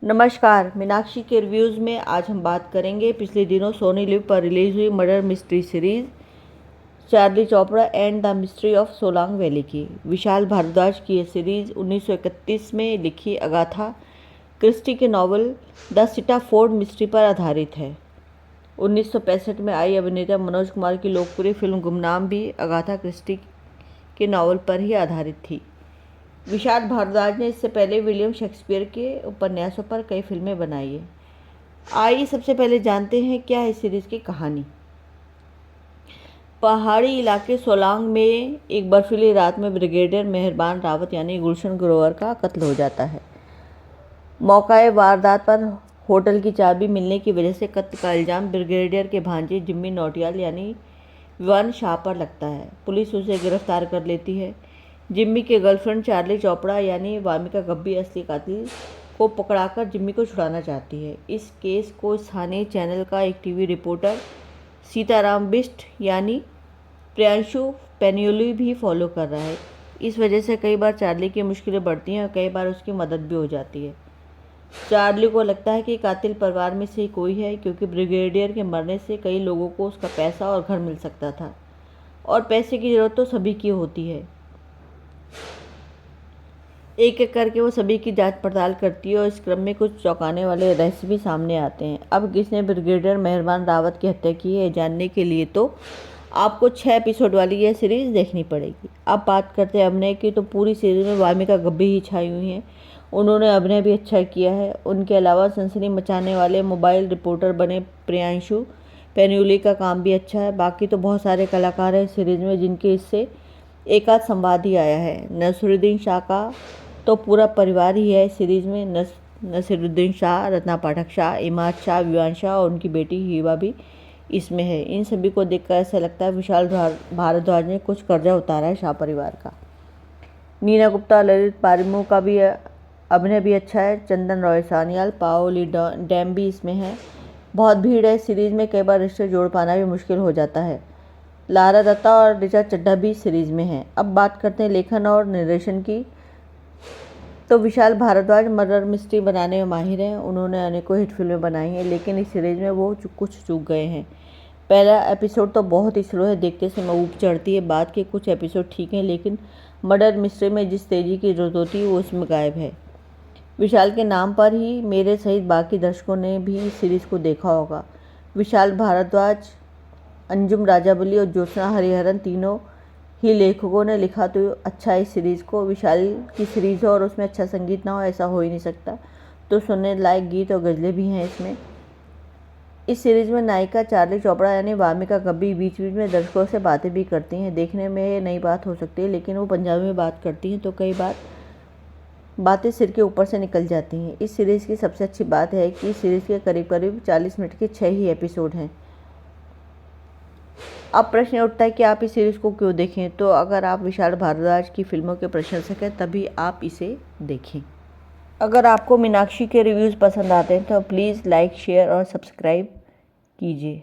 नमस्कार, मीनाक्षी के रिव्यूज़ में आज हम बात करेंगे पिछले दिनों सोनी लिव पर रिलीज़ हुई murder mystery series Charlie Chopra and the mystery of Solang valley की। विशाल भारद्वाज की यह सीरीज़ 1931 में लिखी अगाथा क्रिस्टी के नॉवल द सिटाफोर्ड मिस्ट्री पर आधारित है। 1965 में आई अभिनेता मनोज कुमार की लोकप्रिय फिल्म गुमनाम भी अगाथा क्रिस्टी के नॉवल पर ही आधारित थी। विशाल भारद्वाज ने इससे पहले विलियम शेक्सपियर के उपन्यासों पर कई फिल्में बनाई हैं। आइए सबसे पहले जानते हैं क्या है इस सीरीज़ की कहानी। पहाड़ी इलाके सोलांग में एक बर्फीली रात में ब्रिगेडियर मेहरबान रावत यानी गुलशन ग्रोवर का कत्ल हो जाता है। मौकाए वारदात पर होटल की चाबी मिलने की वजह से कत्ल का इल्ज़ाम ब्रिगेडियर के भांजे जिम्मी नौटियाल यानी विवान शाह पर लगता है। पुलिस उसे गिरफ्तार कर लेती है। जिम्मी के गर्लफ्रेंड चार्ली चोपड़ा यानी वामिका गब्बी असली कातिल को पकड़ाकर जिम्मी को छुड़ाना चाहती है। इस केस को स्थानीय चैनल का एक टीवी रिपोर्टर सीताराम बिष्ट यानी प्रियांशु पेनियोली भी फॉलो कर रहा है। इस वजह से कई बार चार्ली की मुश्किलें बढ़ती हैं और कई बार उसकी मदद भी हो जाती है। चार्ली को लगता है कि कातिल परिवार में से ही कोई है, क्योंकि ब्रिगेडियर के मरने से कई लोगों को उसका पैसा और घर मिल सकता था और पैसे की ज़रूरत तो सभी की होती है। एक एक करके वो सभी की जांच पड़ताल करती है और इस क्रम में कुछ चौंकाने वाले रहस्य भी सामने आते हैं। अब किसने ब्रिगेडियर मेहरबान रावत की हत्या की है जानने के लिए तो आपको 6 एपिसोड वाली यह सीरीज़ देखनी पड़ेगी। अब बात करते हैं अभिनय की, तो पूरी सीरीज़ में वामिका गब्बी ही छाई हुई हैं। उन्होंने अभिनय भी अच्छा किया है। उनके अलावा सनसनी मचाने वाले मोबाइल रिपोर्टर बने प्रियांशु पेनियोली का काम भी अच्छा है। बाकी तो बहुत सारे कलाकार हैं सीरीज़ में जिनके इससे एक आध संवाद ही आया है। नसीरुद्दीन शाह का तो पूरा परिवार ही है सीरीज़ में। नसीरुद्दीन शाह, रत्ना पाठक शाह, इमाद शाह, विवान शाह और उनकी बेटी हिबा भी इसमें है। इन सभी को देखकर ऐसा लगता है विशाल भारद्वाज ने कुछ कर्जा उतारा है शाह परिवार का। नीना गुप्ता, ललित पारिमू का भी अभिनय भी अच्छा है। चंदन रॉय सान्याल, पाओली डैम भी इसमें है। बहुत भीड़ है सीरीज़ में, कई बार रिश्ते जोड़ पाना भी मुश्किल हो जाता है। लारा दत्ता और ऋचा चड्ढा भी सीरीज़ में हैं। अब बात करते हैं लेखन और निर्देशन की, तो विशाल भारद्वाज मर्डर मिस्ट्री बनाने में माहिर हैं। उन्होंने अनेकों हिट फिल्में बनाई हैं, लेकिन इस सीरीज़ में वो कुछ चूक गए हैं। पहला एपिसोड तो बहुत ही स्लो है, देखते समय ऊब चढ़ती है। बाद के कुछ एपिसोड ठीक हैं, लेकिन मर्डर मिस्ट्री में जिस तेज़ी की जरूरत होती है वो इसमें गायब है। विशाल के नाम पर ही मेरे सहित बाकी दर्शकों ने भी इस सीरीज़ को देखा होगा। विशाल भारद्वाज, अंजुम राजावली और ज्योत्सना हरिहरन तीनों ही लेखकों ने लिखा, तो अच्छा है इस सीरीज़ को। विशाल की सीरीज़ हो और उसमें अच्छा संगीत ना हो ऐसा हो ही नहीं सकता, तो सुनने लायक गीत और गज़लें भी हैं इसमें। इस सीरीज़ में नायिका चार्ली चोपड़ा यानी वामिका गब्बी बीच बीच में दर्शकों से बातें भी करती हैं। देखने में ये नई बात हो सकती है, लेकिन वो पंजाबी में बात करती हैं तो कई बार बातें सिर के ऊपर से निकल जाती हैं। इस सीरीज़ की सबसे अच्छी बात है कि इस सीरीज़ के करीब करीब 40 मिनट के 6 ही एपिसोड हैं। अब प्रश्न उठता है कि आप इस सीरीज़ को क्यों देखें, तो अगर आप विशाल भारद्वाज की फिल्मों के प्रशंसक हैं तभी आप इसे देखें। अगर आपको मीनाक्षी के रिव्यूज़ पसंद आते हैं तो प्लीज़ लाइक, शेयर और सब्सक्राइब कीजिए।